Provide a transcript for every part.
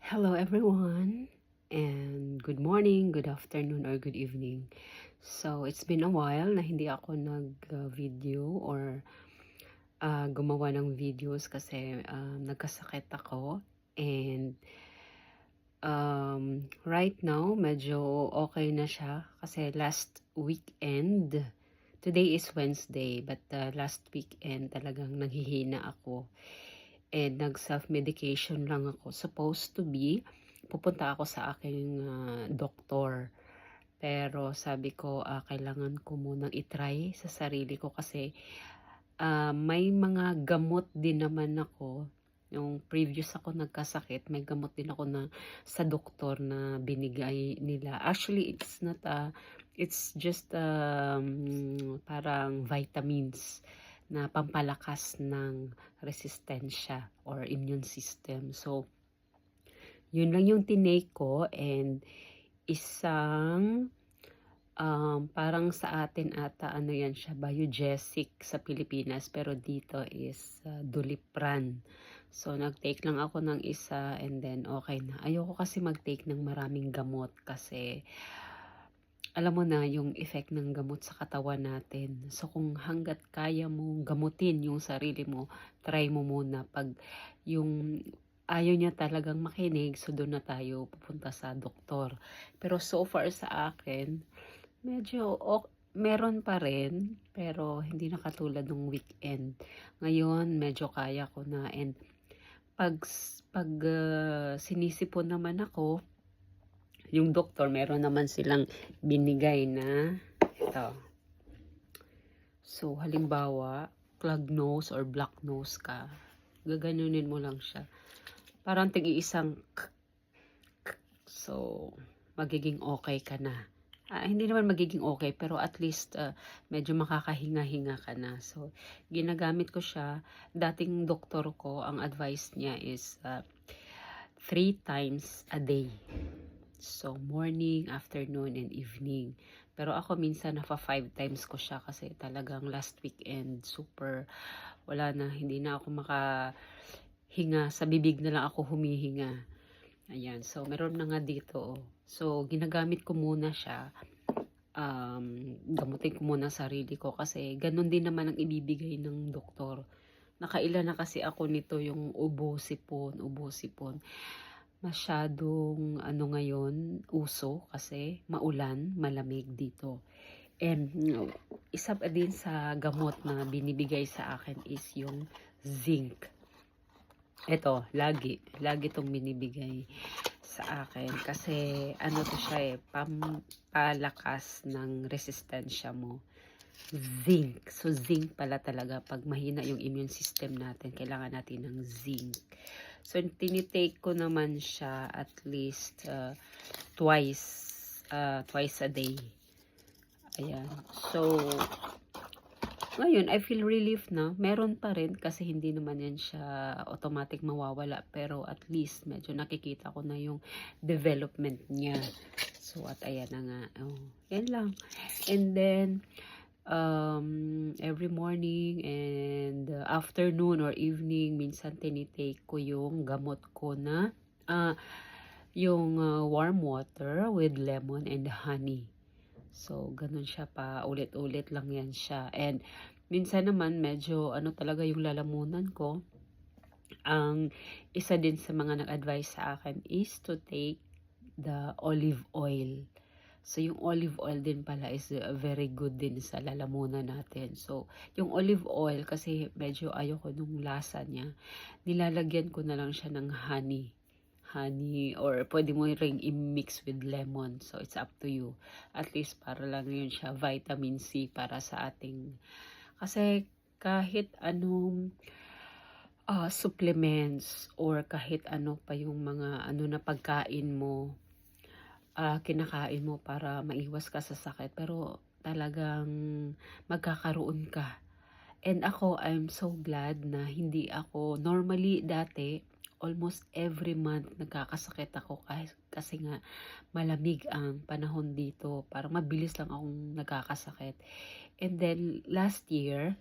Hello everyone, and good morning, good afternoon, or good evening. So, it's been a while na hindi ako nag-video or gumawa ng videos kasi nagkasakit ako. And right now, medyo okay na siya kasi last weekend, today is Wednesday, but last weekend talagang naghihina ako. And nag-self-medication lang ako. Supposed to be, pupunta ako sa aking doktor. Pero sabi ko, kailangan ko munang itry sa sarili ko kasi may mga gamot din naman ako. Yung previous ako nagkasakit, may gamot din ako na sa doktor na binigay nila. Actually, it's just parang vitamins na pampalakas ng resistensya or immune system. So, yun lang yung tinake ko, and isang parang sa atin ata ano yan siya, Biogesic sa Pilipinas, pero dito is Dulipran. So nag-take lang ako ng isa and then okay na. Ayoko kasi mag-take ng maraming gamot kasi alam mo na yung effect ng gamot sa katawan natin. So kung hanggat kaya mo gamutin yung sarili mo, try mo muna. Pag yung ayaw niya talagang makinig, so doon na tayo pupunta sa doktor. Pero so far sa akin, medyo meron pa rin, pero hindi na katulad ng weekend. Ngayon, medyo kaya ko na. And pag sinisipon naman ako, yung doktor, meron naman silang binigay na ito. So, halimbawa, clog nose or black nose ka, gaganunin mo lang siya. Parang tig-iisang so, magiging okay ka na. Hindi naman magiging okay, pero at least medyo makakahinga-hinga ka na. So, ginagamit ko siya. Dating doktor ko, ang advice niya is 3 times a day. So, morning, afternoon, and evening. Pero ako minsan nafa 5 times ko siya kasi talagang last weekend, super, wala na, hindi na ako makahinga. Sa bibig na lang ako humihinga. Ayan, so meron na nga dito. So, ginagamit ko muna siya. Gamutin ko muna sarili ko kasi ganun din naman ang ibibigay ng doktor. Nakailan na kasi ako nito, yung ubo-sipon. Masyadong ngayon, uso kasi maulan, malamig dito. And isa pa din sa gamot na binibigay sa akin is yung zinc. Ito, lagi itong binibigay sa akin kasi ano to siya pampalakas ng resistensya mo. Zinc. So, zinc pala talaga. Pag mahina yung immune system natin, kailangan natin ng zinc. So, tinitake ko naman siya at least twice a day. Ayan. So, ngayon, I feel relief na. Meron pa rin kasi hindi naman yan siya automatic mawawala. Pero at least, medyo nakikita ko na yung development niya. So, at ayan na nga. Oh, yan lang. And then, every morning and afternoon or evening, minsan tinitake ko yung gamot ko na yung warm water with lemon and honey. So, ganun siya pa, ulit-ulit lang yan siya. And minsan naman, medyo talaga yung lalamunan ko. Ang isa din sa mga nag-advise sa akin is to take the olive oil. So, yung olive oil din pala is very good din sa lalamunan natin. So, yung olive oil, kasi medyo ayoko nung lasa niya, nilalagyan ko na lang siya ng honey, or pwede mo ring i-mix with lemon. So, it's up to you. At least para lang yun siya, vitamin C para sa ating, kasi kahit anong supplements or kahit ano pa yung mga na pagkain mo, kinakain mo para maiwas ka sa sakit, pero talagang magkakaroon ka. And ako, I'm so glad na hindi ako, normally dati, almost every month nagkakasakit ako kasi nga malamig ang panahon dito. Parang mabilis lang akong nagkakasakit. And then last year,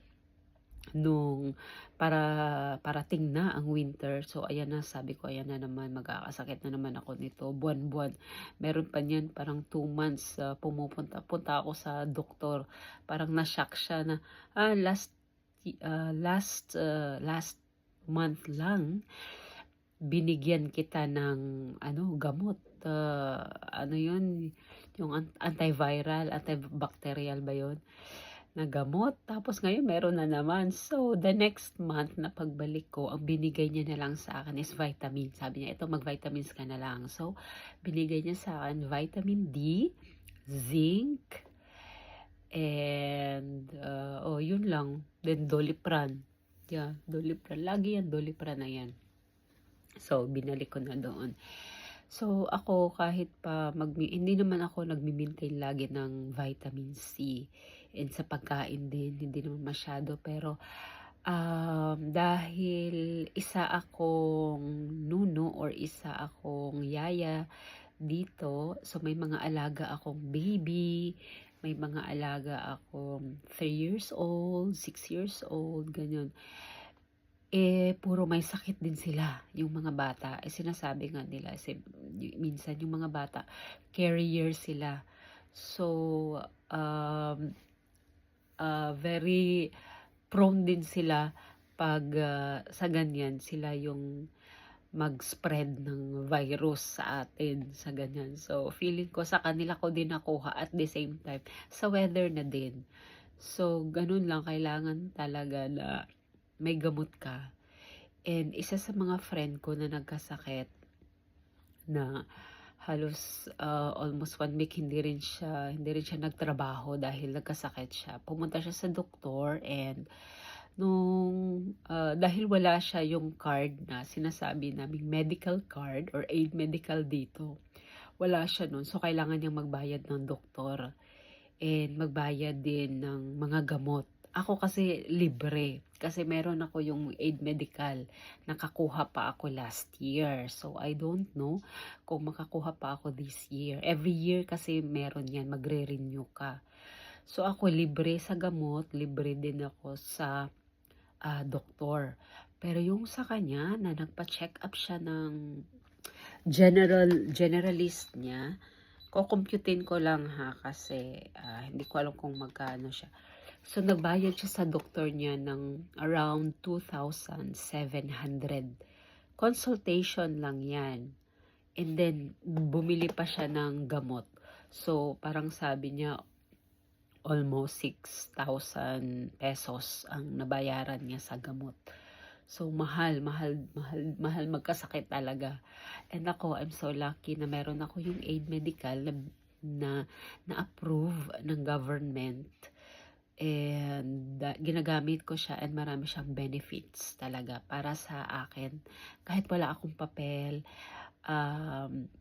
nung parating na ang winter. So ayan na, sabi ko ayan na naman, magkakasakit na naman ako nito buwan-buwan. Meron pa niyan parang 2 months, punta ako sa doktor. Parang na-shock siya na last month lang binigyan kita ng gamot. Ano yun, yung antiviral, antibacterial ba yun? Na gamot. Tapos ngayon meron na naman. So, the next month na pagbalik ko, ang binigay niya na lang sa akin is vitamin. Sabi niya, ito mag-vitamins ka na lang. So, binigay niya sa akin vitamin D, zinc, and yun lang. Then Dolipran. Yeah, Dolipran. Lagi yan, Dolipran na yan. So, binalik ko na doon. So, ako kahit pa hindi naman ako nagmi-maintain lagi ng vitamin C. And sa pagkain din, hindi naman masyado. Pero, dahil isa akong nuno or isa akong yaya dito, so may mga alaga akong baby, may mga alaga akong 3 years old, 6 years old, ganyan. Puro may sakit din sila, yung mga bata. Sinasabi nga nila, minsan yung mga bata, carrier sila. So, very prone din sila pag sa ganyan, sila yung mag-spread ng virus sa atin, sa ganyan. So, feeling ko sa kanila ko din nakuha at the same time, sa weather na din. So, ganun lang, kailangan talaga na may gamot ka. And isa sa mga friend ko na nagkasakit na halos almost 1 week hindi rin siya nagtrabaho dahil nagkasakit siya. Pumunta siya sa doktor and dahil wala siya yung card na sinasabi naming medical card or aid medical dito. Wala siya nun. So, kailangan niyang magbayad ng doktor and magbayad din ng mga gamot. Ako kasi libre. Kasi meron ako yung aid medical. Nakakuha pa ako last year. So, I don't know kung makakuha pa ako this year. Every year kasi meron yan. Magre-renew ka. So, ako libre sa gamot. Libre din ako sa doktor. Pero yung sa kanya, na nagpa-check up siya ng generalist niya, kukumputin ko lang kasi hindi ko alam kung magkano siya. So, nagbayad siya sa doktor niya ng around 2,700. Consultation lang yan. And then, bumili pa siya ng gamot. So, parang sabi niya, almost 6,000 pesos ang nabayaran niya sa gamot. So, mahal magkasakit talaga. And ako, I'm so lucky na meron ako yung aid medical na approve ng government. And ginagamit ko siya and marami siyang benefits talaga para sa akin. Kahit wala akong papel,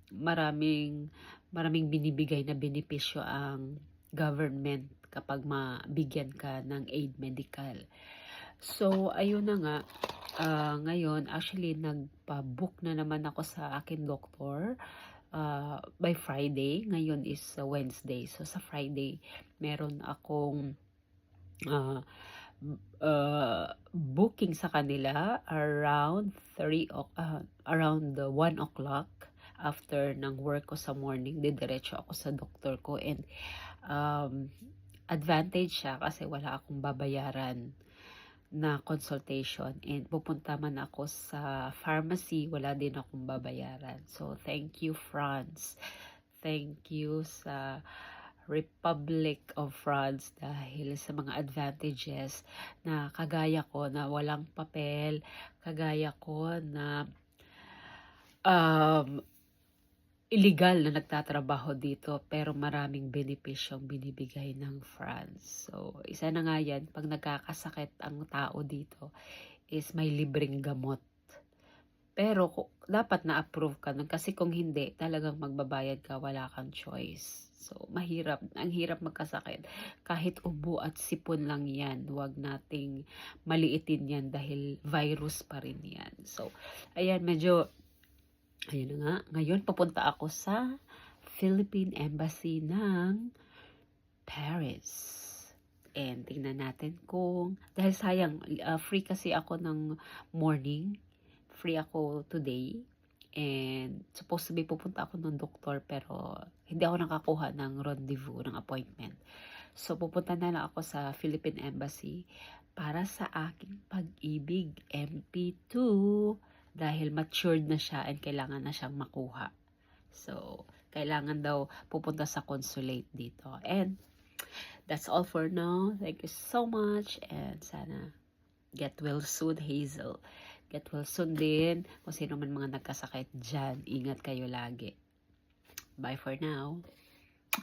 maraming binibigay na benepisyo ang government kapag mabigyan ka ng aid medical. So, ayun na nga. Ngayon, actually, nagpa-book na naman ako sa akin doktor by Friday. Ngayon is Wednesday. So, sa Friday, meron akong booking sa kanila around 1 o'clock. After ng work ko sa morning, didiretso ako sa doktor ko. And advantage siya kasi wala akong babayaran na consultation. And pupunta man ako sa pharmacy, wala din akong babayaran. So, thank you, France. Thank you sa Republic of France dahil sa mga advantages na kagaya ko na walang papel, kagaya ko na illegal na nagtatrabaho dito pero maraming benepisyong binibigay ng France. So, isa na nga yan, pag nagkakasakit ang tao dito is may libreng gamot. Pero dapat na-approve ka nun kasi kung hindi, talagang magbabayad ka, wala kang choice. So, ang hirap magkasakit. Kahit ubo at sipon lang yan, huwag nating maliitin yan dahil virus pa rin yan. So, ayan, ayun na nga. Ngayon, papunta ako sa Philippine Embassy ng Paris. And tingnan natin kung, dahil sayang, free kasi ako ng morning. Free ako today. And supposed to be pupunta ako ng doktor pero hindi ako nakakuha ng rendezvous, ng appointment. So pupunta na lang ako sa Philippine Embassy para sa aking pag-ibig MP2 dahil matured na siya and kailangan na siyang makuha. So kailangan daw pupunta sa consulate dito. And that's all for now. Thank you so much and sana get well soon, Hazel. Get well soon din. Kung sino man mga nagkasakit dyan, ingat kayo lagi. Bye for now.